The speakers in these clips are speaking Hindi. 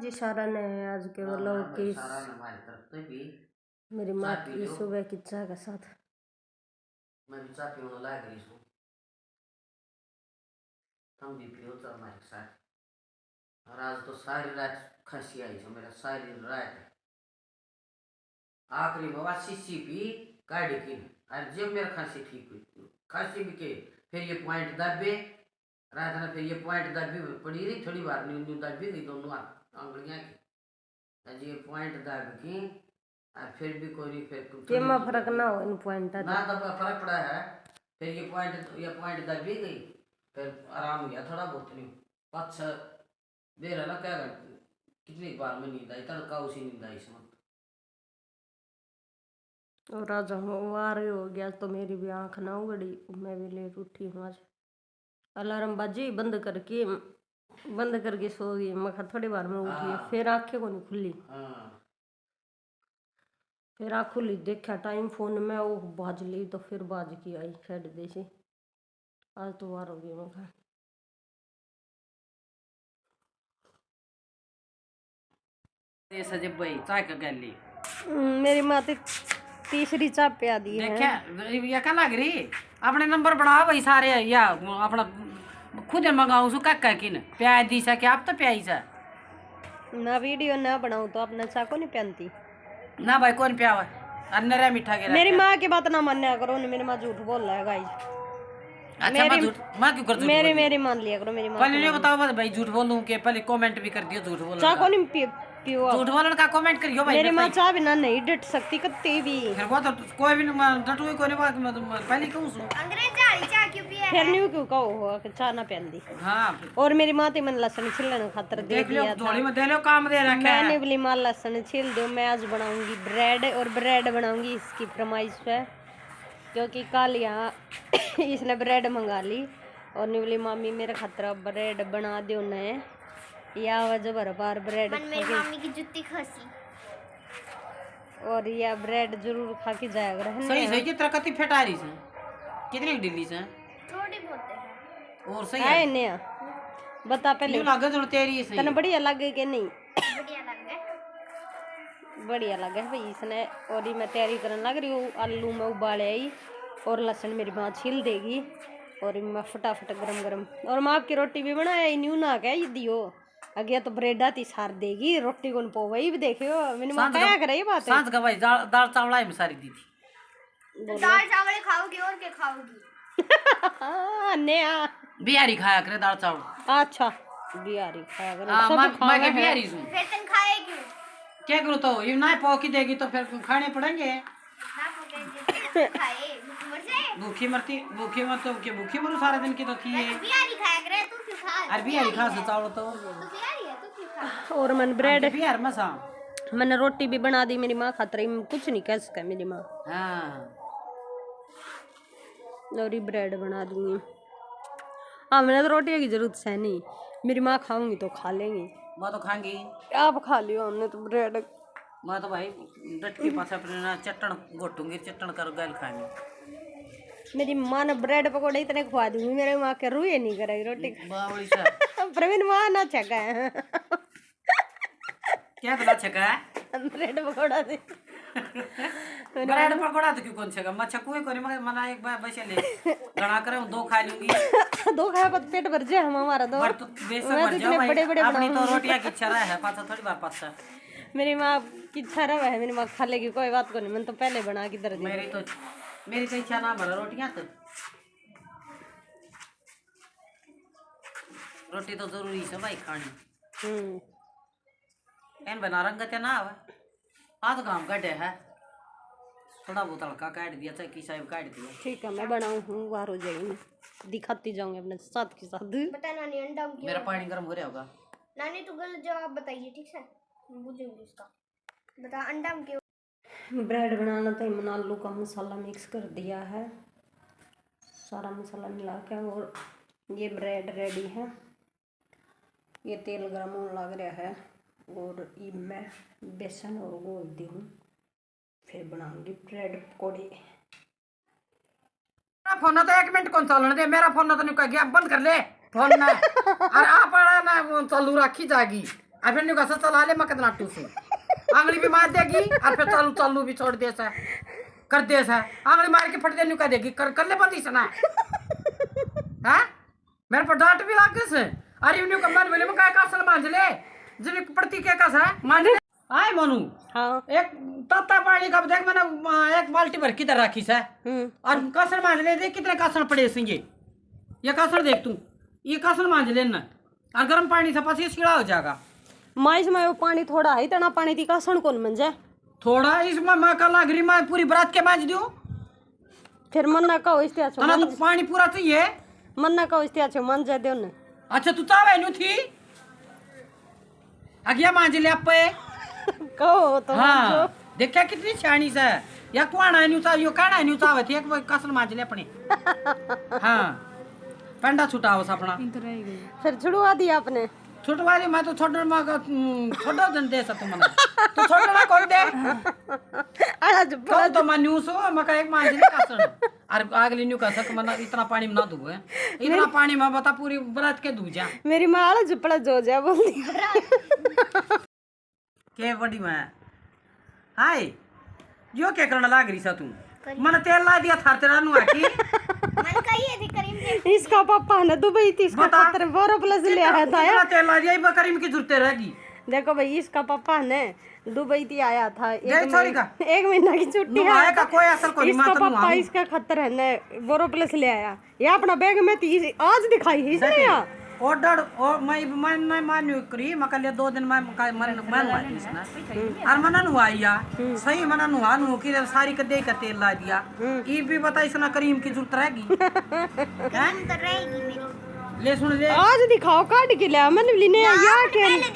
जी सारा ने आज के वो लोग की मेरी माँ की सुबह की चाय के साथ मैं भी चाय पीने लायक रही हूँ। तुम भी पियो तो हमारे साथ। और आज तो सारी रात खांसी आई जो मेरा सारी रात आखिरी बाबा शीशी पी काट की और जब मेरा खांसी ठीक हुई खांसी भी के फिर ये पॉइंट दबे रात में फिर ये पॉइंट दबी पड़ी रही थोड़ी बार न्यू न्यू दबी गई दोनों आंगलियां की आज ये पॉइंट दब की और फिर भी कोई नहीं फिर ये में फर्क ना हो इन पॉइंट ना दबा फर्क पड़ा है। फिर ये पॉइंट दबी गई फिर आराम हो गया थोड़ा बहुत नहीं 5-6 देर है ना क्या कितनी बार में नींद आई तड़का उसी नींद आई इसमें। और आज हम वार हो गया तो मेरी भी आंख ना उगड़ी मैं भी लेट उठी हूँ आज अलार्म बाजी बंद करके सो गई मैं थोड़ी बार में उठी फिर आंखें को नहीं खुली फिर आँख खुली देखा टाइम फोन में वो बाज ली तो फिर बाज की आई छड़ दे से आज तो वार हो गई मैं सजब भाई चाय का गैली मेरी माँ तो तीसरी चाय पिया दी है ये क्या लग रही अपने नंबर बढ़ा भाई सारे या अपना खुद मंगाऊं सु का किन प्याज दी सा क्या आप तो प्याई सा ना वीडियो ना बनाऊं तो अपना चाय को नहीं पहनती ना भाई कौन प्यावा अन्नरा मीठा के मेरी माँ की बात ना मान्या करो मेरी माँ झूठ बोल रहा है गाइस अच्छा मैं झूठ मां क्यों कर झूठ मेरी मान लिया करो मेरी माँ पहले नहीं बताओ बस भाई झूठ बोलूं के पहले कमेंट भी कर दियो झूठ बोलूं चाय को नहीं पियो झूठ बोलने का कमेंट करियो भाई मेरी माँ चाय बिना नहीं डट सकती कत्ते भी फिर वो तो कोई भी डटू कोई नहीं बात पहले कहूं सु अंग्रेज वाली चाय क्यों पिए फिर न्यू क्यों कहो हो कि चाय ना पहनदी हां और मेरी माँ ते मन लहसुन छिलने खातर दे दिया था थोड़ी में दे लो काम दे रखा है मैंने बोली माँ लहसुन छिल दो मैं आज बनाऊंगी ब्रेड और ब्रेड बनाऊंगी इसकी फरमाइश पे क्योंकि कल यहाँ इसने ब्रेड मंगा ली और निवली मामी मेरे खातर ब्रेड बना दो नए या वजह भर बार ब्रेड मेरी मामी की जुत्ती खसी और यह ब्रेड जरूर खा के जाया कर सही सही कितना कति फेटा रही से कितनी डिली से थोड़ी बहुत है और सही है नया बता पहले लगे जो तेरी सही तने बढ़िया लगे कि नहीं बढ़िया लग गया बढ़िया लगे भाई इसने और मैं तैयारी करने लग रही हूँ आलू में उबाले आई और लहसुन मेरी माँ छील देगी और मैं फटाफट गरम गरम और माँ आपकी रोटी भी बनाया न्यू ना क्या ये दियो अगे तो ब्रेड आती सार देगी रोटी कौन पो वही भी देखियो मैंने माँ क्या करे ये बात सांझ का भाई दाल चावल आई सारी दी थी तो दाल चावल खाओगी और क्या खाओगी नया बिहारी खाया करे दाल चावल अच्छा बिहारी खाया करे हां मैं के बिहारी हूं फिर तुम खाए क्यों क्या करूं तो ये ना पौकी देगी तो फिर खाने पड़ेंगे ना पकाएंगे खाए मर जाए भूखी मत तो के भूखी मरो सारा दिन की तो की है बिहारी खाया करे तू क्यों खा अरे बिहारी खा से चावल तो तू बिहारी है तू क्यों खा और मन ब्रेड बिहार में सा मैंने रोटी भी बना दी मेरी माँ खातर कुछ नहीं कह सका मेरी माँ हां और ये ब्रेड बना दूंगी हाँ मैंने तो रोटी की जरूरत है नहीं मेरी माँ खाऊंगी तो खा लेंगी मैं तो खाऊंगी आप खा लियो हमने तो ब्रेड मैं तो भाई डट के पास अपने ना चट्टन घोटूंगी चट्टन कर गल खाएंगे मेरी माँ ने ब्रेड पकौड़े इतने खुआ दूंगी मेरी माँ के रूए नहीं करेगी रोटी बावली सा प्रवीण माँ ना छका है क्या बता छका ब्रेड पकौड़ा से ब्रेड पकौड़ा तो क्यों कौन छका मैं छकुए कोनी मैं एक बार बचे ले गणा करे 2 खा लूंगी 2 खाया पर पेट भर जाए हमारा दो तो बेशक भर जाओ भाई बड़े बड़े अपनी तो रोटियां की इच्छा है पाछा थोड़ी बार पाछा मेरी माँ की इच्छा रहा है मेरी माँ खा लेगी कोई बात को नहीं मैंने तो पहले बना के दर दी मेरी तो इच्छा ना भरा रोटियां तो रोटी तो जरूरी है भाई खानी एन बना रंगत ना आवे आज काम कटे है थोड़ा बहुत हल्का काट दिया चाहे की साहब काट दिया ठीक है मैं बनाऊँ हूँ बाहर हो जाएगी दिखाती जाऊंगी अपने साथ के साथ बता नानी अंडा क्यों मेरा पानी गर्म हो रहा होगा नानी तो गलत जवाब बताइए ठीक है बुझूंगी इसका बता अंडा क्यों ब्रेड बनाना था मैंने आलू का मसाला मिक्स कर दिया है सारा मसाला मिला के और ये ब्रेड रेडी है ये तेल गर्म होने लग रहा है और ये मैं बेसन और घोल दी हूँ फिर बनाऊंगी ब्रेड पकौड़े मेरा फोन तो 1 मिनट कौन चलने दे मेरा फोन तो नहीं कह गया बंद कर ले फोन ना अरे आप ना चालू रखी जाएगी और फिर न्यू कैसा चला ले मकद लाटू से आंगली भी मार देगी और फिर चालू चालू भी छोड़ दे सा कर दे सा आंगली मार के फट दे न्यू कह देगी कर ले बंदी सना हाँ मेरे पर डांट भी लागे से अरे न्यू कमान बोले मैं का सल मान ले जब पड़ती के का सा मान ले आए मनु हाँ एक तत्ता पानी का देख मैंने एक बाल्टी भर किधर रखी है और कासन मांझ ले देख कितने कासन पड़े से ये कासन देख तू ये कासन मांझ लेना और गर्म पानी से पास शीड़ा हो जाएगा माँ इसमें वो पानी थोड़ा है इतना पानी थी कासन कौन मन जाए थोड़ा इसमें मैं कल अगरी मैं पूरी बरात के मांझ दूं फिर मन ना कहो इस तना तो पानी पूरा चाहिए मन ना कहो इस मन जाए दे उन्हें अच्छा तू चावे न्यू थी अगिया मांझ ले आप कहो तो हाँ देखा कितनी छानी से या कुआना न्यू चाव यो काना न्यू चावे थी एक कासन मांझ ले अपने हाँ पंडा छुटाओ अपना फिर छुड़वा दिया आपने छुटवाली मैं तो छोड़ो जन दे सकता मना तू छोड़ना कोई दे कल तो मैं न्यूज़ हो मैं एक मांझ ले कासन और अगली न्यू का सक मना इतना पानी में ना दूँ इतना पानी में बता पूरी बरात के दूँ जा मेरी माँ आला जुपड़ा जो जा बोल दिया के बड़ी मैं हाय यो क्या करने लाग रही सा तू मन तेल ला दिया था तेरा नु आकी मन का ये थी करीम से इसका पापा ने दुबई थी इसका बता। खातर बोरो प्लस ले आया था इतना तेल ला दिया ये करीम की जरूरत रहेगी देखो भाई इसका पापा ने दुबई थी आया था जय छोरी का। एक महीना की छुट्टी नु आए का कोई असर कोई इसका मात्र नु पापा आऊं। इसका खतर है ने बोरो प्लस ले आया ये अपना बैग में थी आज दिखाई है इसने यहाँ ऑर्डर और मैं नहीं मान्य करी मका ले 2 दिन मैं और मना नुआ या सही मना नुआ नु की सारी के दे का तेल ला दिया ये भी बता इसना करीम की जरूरत रहेगी करीम तो रहेगी मेरी ले सुन ले आज दिखाओ काट के ले मैंने लेने या क्या पहले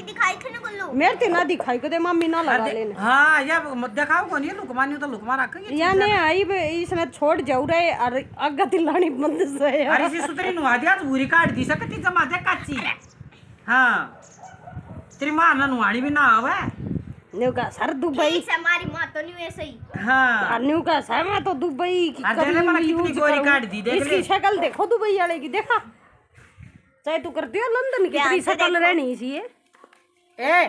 दिखाई थी ना गुल्लू मेरे ते ना दिखाई कदे मम्मी ना लगा लेने हाँ या दिखाओ कौन ये लुकमानी तो लुकमा रख या ने आई इसने छोड़ जाऊ रहे और अग्गा तिलानी बंद से अरे सी सुतरी नुआ दिया तो पूरी काट दी सकती जमा दे कच्ची हाँ तेरी मां ना नुआनी भी ना आवे न्यू का सर दुबई ठीक है हमारी माँ तो नहीं वैसे ही हाँ न्यू का सर मैं तो दुबई की अरे देख ले मैंने कितनी यूज गोरी करूं। काट दी, देख ले। इसकी शक्ल देखो दुबई वाले की देखा चाहे तू करती हो लंदन की तेरी शक्ल रहनी इसी है ए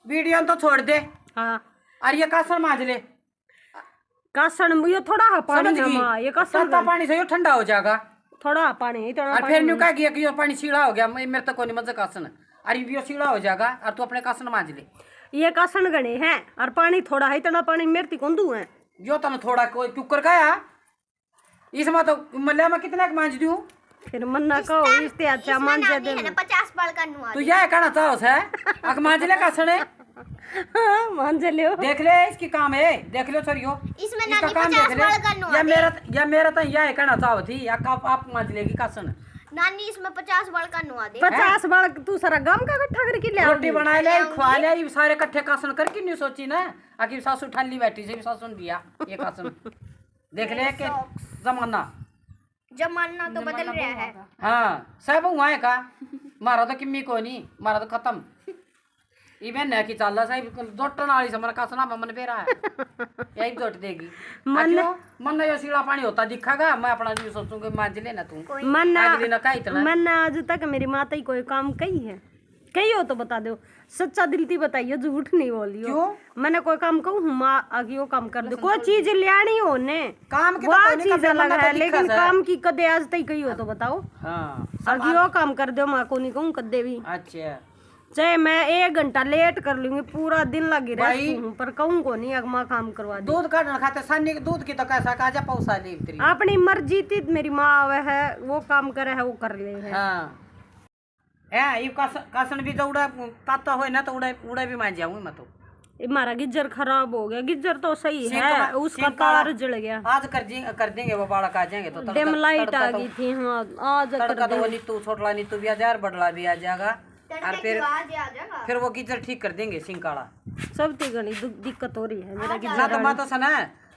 वीडियो तो छोड़ दे हाँ और ये कासन मांझ ले कासन ये थोड़ा हा पानी समझ है गई माँ ये कासन तत्ता पानी से यो ठंडा हो जाएगा थोड़ा हा पानी इतना और फिर न्यू कह गया कि यो पानी सीढ़ा हो गया मेरे तक कोई मजा कासन अरे यो सीढ़ा हो जाएगा और तू अपने कासन मांझ ले ये कासन गणे हैं और पानी थोड़ा है इतना पानी मेरे ती कौन दूं है यो तने थोड़ा कोई कुकर गया इसमें तो मल्ले में कितना मांझ दूं फिर मन ना कहो इससे अच्छा मान जा दे 50 बाल का नुआ तू यह कहना चाहो है अक मांझ ले कासन है हाँ मान जा लियो देख ले इसकी काम है देख लो छोरियो इसमें इसका नानी काम 50 देख बाल का ले नुआ या मेरा तो यह कहना चाहो थी या आप मांझ लेगी कासन नानी इसमें 50 बाल का नुआ दे 50 बार तू सारा गांव का इकट्ठा करके ले रोटी बना ले खवा ले ये सारे इकट्ठे कासन करके नहीं सोची ना आखिर सासू ठाली बैठी से सासू ने दिया ये कासन देख ले के जमाना जमाना तो बदल रहा है हाँ सब हुआ है का मारा तो किम्मी को नहीं मारा तो खत्म इवें न की चाला साहब दोटन वाली से मन कासना मन पे रहा है यही दोट देगी मन यो सीड़ा पानी होता दिखागा मैं अपना जो सोचूंगा मांझ लेना तू मन अगली ना का इतना मैंने आज तक मेरी माता ही कोई काम कही है कही हो तो बता दो सच्चा दिल थी बताइए झूठ नहीं बोलियो क्यों मैंने कोई काम कहूँ माँ आगे वो काम कर दो कोई चीज लियानी हो ने काम की वो तो कोई नहीं चीज करता, अलग मन्ना तो है दिक्कत लेकिन है। काम की कदे आज तक कही हो तो बताओ हाँ आगे वो काम कर दो माँ को नहीं कहूँ कदे भी अच्छा चाहे मैं 1 घंटा लेट कर लूंगी पूरा दिन लगी भाई, रहती हूँ पर कहूँ को नहीं अगमा काम करवा दे दूध काटना खाते सानी के दूध की तो कैसा काजा पौसा ले तेरी अपनी मर्जी थी मेरी माँ वह है वो काम करे है वो कर ले है हाँ ए ये कासन भी तो उड़ा ताता होए ना तो उड़ा भी मान जाऊंगी मैं तो ये हमारा गिज्जर खराब हो गया गिज्जर तो सही सिंक है में- उसका सिंक वाला- तार जल गया आज कर देंगे वो बाड़ा का जाएंगे तो डिम लाइट आ गई थी हाँ आज कर तड़का तो वो नीतू छोटला नीतू भी आ जाए और बड़ला भी आ जाएगा और फिर आ जाएगा फिर वो कीचड़ ठीक कर देंगे सिंकाड़ा सब ती घनी दिक्कत हो रही है मेरा ना गिज्जर तो मैं तो सना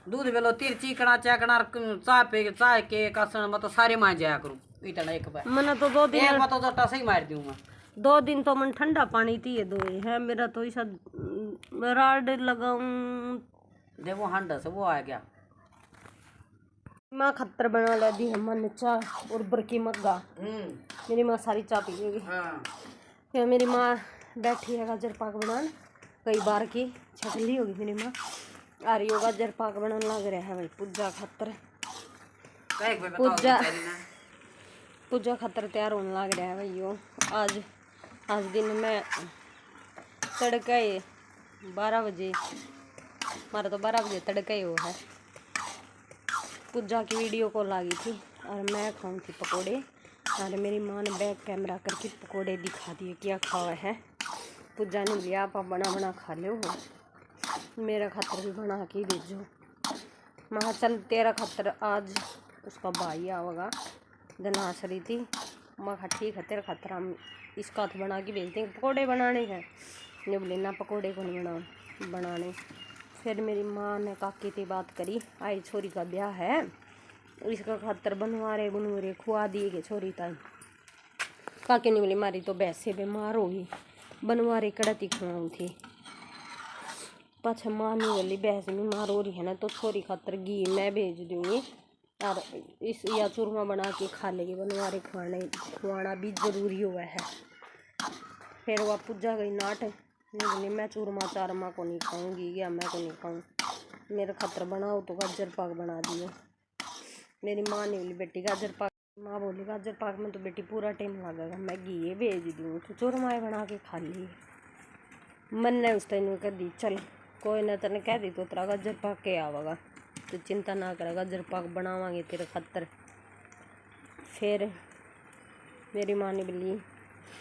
दूध बेलो तीर चीकना चैकना चाय के कासन मैं तो सारे मान जाया करूँ इतना एक बार मैंने तो 2 दिन एक बार तो जोटा सही मार दूंगा 2 दिन तो मन ठंडा पानी थी ये दो है मेरा तो ऐसा राड लगाऊं देखो हंडा से वो आ गया माँ खतर बना ले दी है मन चाय और बरकी मग्गा मेरी माँ सारी चाय पी लेगी हाँ फिर मेरी माँ बैठी है गाजर पाक बनान, कई बार की छटली होगी मेरी माँ आ रही हो गाजर पाक बनाने लग रहा है भाई पूजा खातर। पूजा खातर तैयार होने लग रहा है भाई। यो आज दिन में तड़का 12 बजे, हमारा तो 12 बजे तड़का ही हो है। पूजा की वीडियो कॉल आ गई थी और मैं खाऊँ थी पकोड़े, और मेरी माँ ने बैक कैमरा करके पकोड़े दिखा दिए क्या खावा है। पूजा ने लिया आप बना खा लो, मेरा खातर भी बना के भेजो। मैं चल तेरा खातर आज उसका भाई आवेगा, धनास रही थी। मैं ठीक है तेरा खातर हम इसका हाथ बना के भेजते हैं, पकोड़े बनाने हैं। नहीं बोले ना पकोड़े को नहीं बनाने। फिर मेरी माँ ने काकी से बात करी, आई छोरी का ब्याह है, इसका खातर बनवारे खुआ दिए के छोरी ताई। काकी ने बोली मारी तो वैसे बीमार होगी, बनवारे कड़ती खुआऊँ थी। पाछा माँ ने बोली भैंस बीमार हो रही है ना, तो छोरी खातर घी मैं भेज दूँगी और इस या चूरमा बना के खा लेगी, बनवारे खुआना भी ज़रूरी हुआ है। फिर वह पूजा गई नाट, नहीं बोली मैं चूरमा चारमा को नहीं खाऊंगी या मैं को नहीं खाऊँ, मेरे खातर बनाओ तो गाजर पाक बना दियो। मेरी माँ ने बोली बेटी गाजर पाक, माँ बोली गाजर पाक में तो बेटी पूरा टाइम लगेगा, मैं घी भेज दूँ तो चूरमाए बना के खा ली। मन ने उस टाइम कह दी चल कोई ना, तेने कह दी तो तेरा गाजर पाक के आवेगा, तो चिंता ना कर, गाजर पाक बनावांगे तेरे खातर। फिर मेरी माँ ने बोली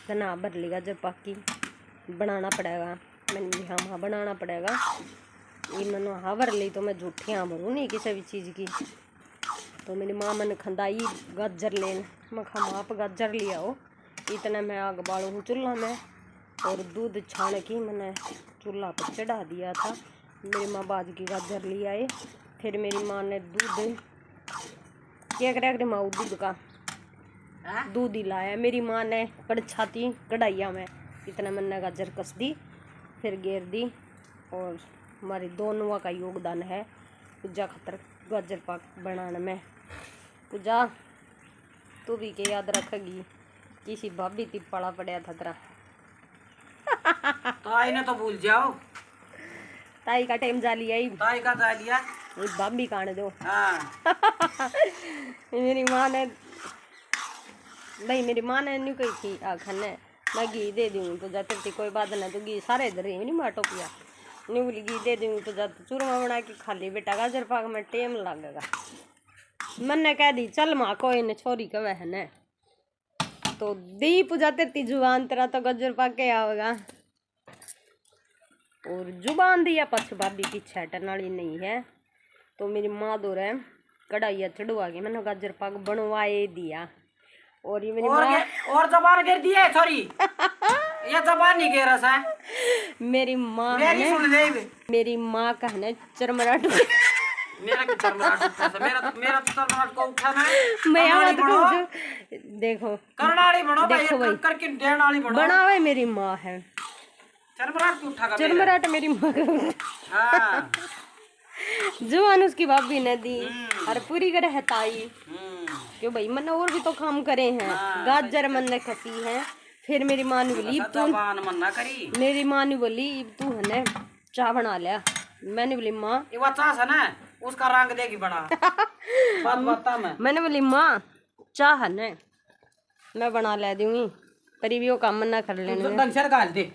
तना भर ली गाजर पाक की, बनाना पड़ेगा। मैंने बोली हाँ हाँ बनाना पड़ेगा। ये मैंने हाँ भर ली तो मैं झूठी हाँ भरूँ नहीं किसी भी चीज़ की। तो मेरी माँ मैंने खंदाई गाजर लेन, मैं खा आप गाजर ले आओ। इतना मैं आग बालू हूँ चूल्हा में, और दूध छान की मैंने चूल्हा पर चढ़ा दिया था। मेरी माँ बाज की गाजर ले आए। फिर मेरी माँ ने दूध क्या करे माँ दूध का दूध ही लाया। मेरी माँ ने कड़छाती कढ़ाइया में इतना मैंने गाजर कस दी, फिर घेर दी। और हमारी दोनों का योगदान है पूजा खातर गाजर पाक बनाने में। पूजा तू भी के याद रखेगी, किसी भाभी ती पड़ा पड़ा था तेरा तो आई ना तो भूल जाओ, ताई का टाइम जा लिया ही, ताई का जा लिया भाभी कान दो। हाँ। मेरी माँ ने भाई मेरी माँ ने नहीं कही थी आखन ने मैं घी दे दूँगी तो जाते थी, कोई बात ना, तो घी सारे इधर ही नहीं माँ टोपिया नहीं बोली घी दे दूँगी तो जाते चूरमा बना के खा ली बेटा, गाजर पाक में टाइम लगेगा। मैंने कह दी चल माँ कोई न छोरी कवे है न, तो दी पूजा तेती जुबान तेरा तो गाजर पाक के आवेगा। और जुबान दिया पछ भाभी पीछे हटने वाली नहीं है। तो मेरी माँ दो रहे कढ़ाइया चढ़वा के मैंने गाजर पाक बनवाए दिया। और ये मेरी माँ और जबान गिर दी है सॉरी ये जबान नहीं गिर रहा है। मेरी माँ मेरी माँ का है ना चरमराट मेरा क्या चरमराट उठा है, मेरा तो चरमराट को उठा ना मैं आवाज को देखो करनाड़ी बनो भाई, देखो भाई करके देनाड़ी बनो बनावे मेरी माँ है, चरमराट क्यों उठा चरमराट मेरी माँ का हाँ जुबान उसकी भाभी ने दी और पूरी करे है ताई क्यों भाई मन और भी तो काम करे हैं। गाजर मन ने कसी है। फिर मेरी माँ ने बोली तू मन्ना करी, मेरी माँ ने बोली तू है ना चाय बना लिया। मैंने बोली माँ ये वो चाय है ना उसका रंग देगी बना बात बता मैंने बोली माँ चाय है ना मैं बना ले दूंगी, पर वो काम मना कर लेने।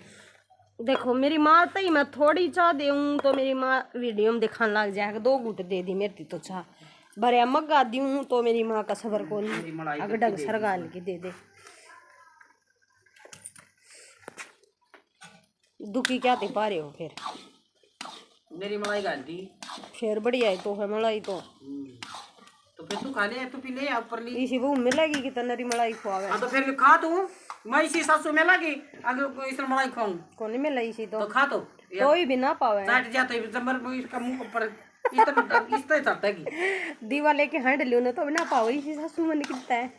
देखो मेरी माँ तो ही मैं थोड़ी चाय दूँ तो मेरी माँ वीडियो में दिखाने लग जाएगा, 2 घूंट दे दी मेरी तो चाय भरिया मग्गा दूँ तो मेरी माँ का सबर को नहीं अगर डग सरगाल के दे दे। दुखी क्या दे पा रहे हो फिर मेरी मलाई गाल दी फिर बढ़िया है तो है मलाई तो फिर तू खा ले, तू पी ले ऊपर ली इसी वो मिलेगी कि तनरी मलाई खुआवे। तो फिर खा तू, मैं इसी सासू में लगी अगर इस मलाई खाऊं कौन नहीं मिला इसी तो खा तो कोई भी ना पावे चाट जाता है जबर इसका मुंह पर इस तरह चढ़ता है दीवा लेके हंड लियो ना तो ना पावे इसी सासू में निकलता है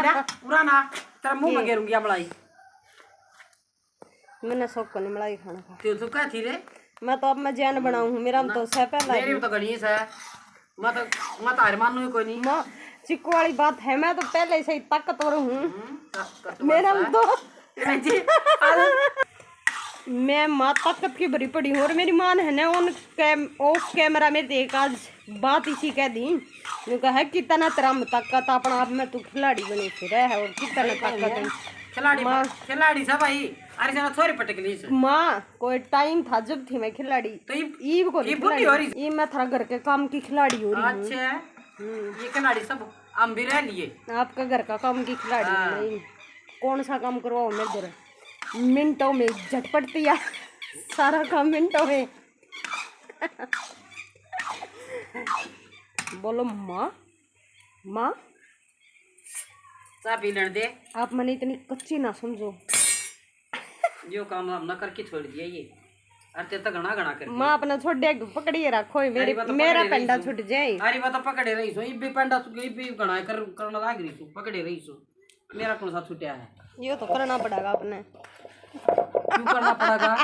ना पूरा ना तेरा मुंह में गिरूंगी मलाई। मैंने शौक को नहीं मलाई खाना का तू क्या थी रे, मैं तो अब मैं जैन बनाऊं हूं, मेरा तो सह पहला मेरी तो गणेश है, मैं तो हार मानू कोई नहीं। मां चिक्कू वाली बात है, मैं तो पहले से ही ताकतवर हूं मेरा तो मैं माँ ताकत की भरी पड़ी हूँ और मेरी माँ ने है ना ऑफ कैमरा में देख आज बात इसी कह दी। मैं कहा कितना तेरा में ताकत अपना आप में तू खिलाड़ी बनी फिर है और कितना ताकत है खिलाड़ी सब भाई। अरे जना छोरी पटक ली माँ कोई टाइम था जब थी मैं खिलाड़ी तो ईब को ये मैं थारा घर के काम की खिलाड़ी हो रही हूँ। अच्छा ये खिलाड़ी सब हम भी रह लिए आपका घर का काम की खिलाड़ी नहीं कौन सा काम करवाओ मेरे घर मिनटों में झटपट दिया सारा काम मिनटों में। बोलो माँ माँ चाय पी लेने दे। आप मैंने इतनी कच्ची ना समझो। जो काम हम न करके छोड़ दिया ये अरे तो घना घना कर माँ अपना छोड़ पकड़िए रखो मेरा पेंडा छूट जाए। अरे बात पकड़े रही सो इब भी पेंडा इब भी घना कर करना लाग रही सो पकड़े रही सो मेरा कौन सा छूटा है। ये तो करना पड़ेगा अपने क्यों करना पड़ेगा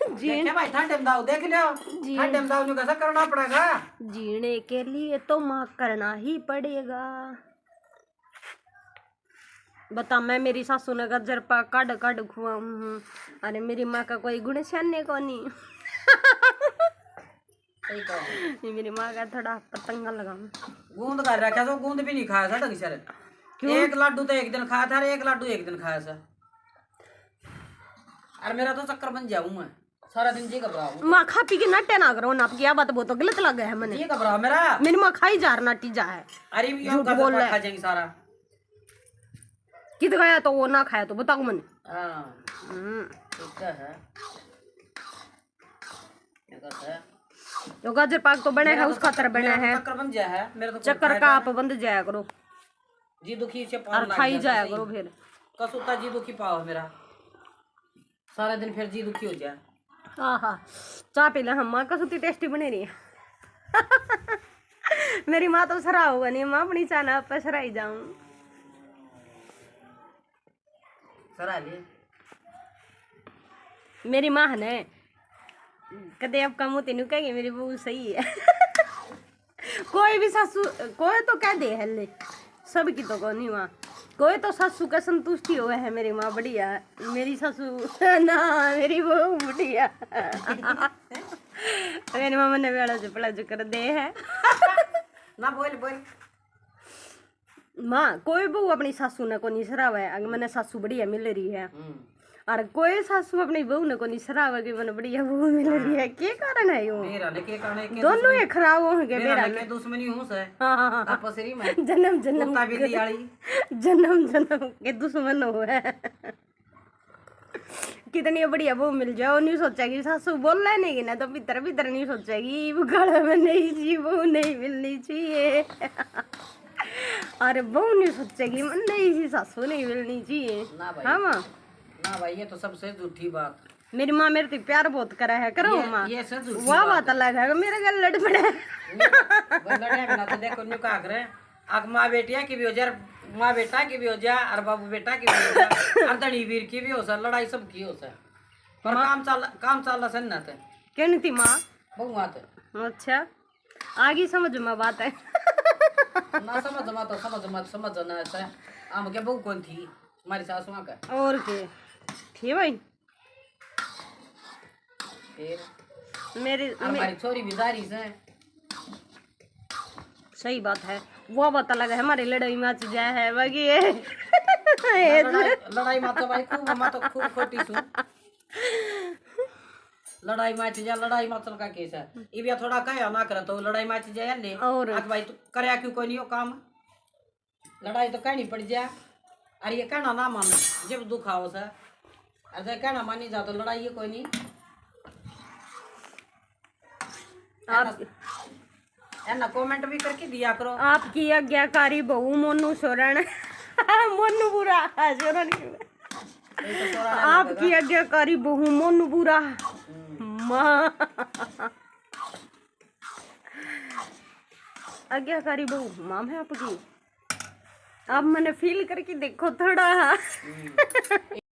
देखे भाई ठंडे में दाव देख लो ठंडे में दाव जो कैसा करना पड़ेगा जीने के लिए तो माँ करना ही पड़ेगा। बता मैं मेरी सासू ने गजर पा काढ़ काढ़ खुआऊं अरे मेरी माँ का कोई गुण छाने को नहीं। ये मेरी माँ का थोड़ा पतंगा लगा गूंद कर रखा तो गूंद भी नहीं खाया था ढंग से। एक लड्डू तो एक दिन खाया था एक लड्डू एक दिन खाया था। अरे मेरा तो चक्कर बन जाऊं मैं सारा दिन जी घबराऊं। माँ खा पी के नटे ना करो ना क्या बात वो तो गलत लग गया है मैंने जी घबरा मेरा मेरी माँ खाई जा रहा नाटी जा है। अरे झूठ बोल रहा खा जाएंगे सारा कित गया तो वो ना खाया तो बताओ मैंने। हाँ ठीक है तो गाजर पाक तो बना है उस खातर बना है चक्कर बन जाया है मेरा तो चक्कर का आप बंद जाया करो जी दुखी से और खाई जाया करो फिर कसुता जी दुखी पाओ मेरा सारा दिन फिर जी दुखी हो जाए। हाँ हाँ चाय पी ले हम माँ कसुती टेस्टी बने रही है। मेरी माँ तो सरा होगा नहीं माँ अपनी चाना पे सराई जाऊं सरा ले मेरी माँ है ने कदे अब कम होती नहीं कहेगी मेरी बहू सही है। कोई भी सासू कोई तो कह दे है सबकी तो को नहीं माँ कोई तो सासू का संतुष्टि हुआ है मेरी माँ बढ़िया मेरी सासू ना मेरी बहू बढ़िया। मेरी मामा ने बेड़ा चपड़ा जो कर दे है ना बोल बोल माँ कोई बहू अपनी सासू ने को नहीं सरावा है अगर मैंने सासू बढ़िया मिल रही है और कोई सासू अपनी बहू ने को नहीं सरावा कि मैंने बढ़िया बहू मिल रही है क्या कारण है यो मेरा ने के कारण के दोनों ही खराब होंगे मेरा के दुश्मनी हूं से हाँ आपस में जन्म जन्म कुत्ता बिल्ली वाली जन्म के दुश्मन हो है। कितनी बढ़िया बहू मिल जाओ नहीं सोचेगी सासू बोल रहा नहीं कि ना तो भीतर भीतर नहीं सोचेगी गला में नहीं जी बहू नहीं मिलनी चाहिए। अरे बहू नहीं सोचेगी मन नहीं सी सासू नहीं मिलनी चाहिए। हाँ माँ ना भाई ये तो सबसे झूठी बात मेरी माँ मेरे से प्यार बहुत करा है करो माँ ये सब झूठी वाह बात अलग है मेरे गल लड़ पड़े लड़े बिना तो देखो न्यू का करे आग माँ बेटिया की भी हो जाए माँ बेटा की भी हो जाए और बाबू बेटा की भी हो जाए और धनी वीर की भी हो सर लड़ाई सब की हो सर पर काम चल रहा सन्ना थे क्या नहीं थी माँ बहु माते अच्छा आगे समझ में बात है ना समझ ना ऐसा आम क्या बहु कौन थी हमारी सासू माँ का और के थी भाई फिर मेरी हमारी छोरी बिदारी से सही बात है वो बात अलग है हमारी लड़ाई मच जाए है बाकी लड़ाई मत भाई खूब मैं तो खूब खोटी छू लड़ाई मच जा लड़ाई मत का केस है इबिया थोड़ा कह ना करे तो लड़ाई मच जाए ले और भाई तू करया क्यों कोई नहीं हो काम लड़ाई तो कहनी पड़ जाए अरे ये कहना ना मान जब दुख आओ से अरे कहना मानी जा तो लड़ाई है कोई नहीं आप ना कमेंट भी करके दिया करो आपकी आज्ञाकारी बहू मोनू सोरण मोनू बुरा सोरण आपकी आज्ञाकारी बहू मोनू बुरा माँ आज्ञाकारी बहू माम है आपकी आप मैंने फील करके देखो थोड़ा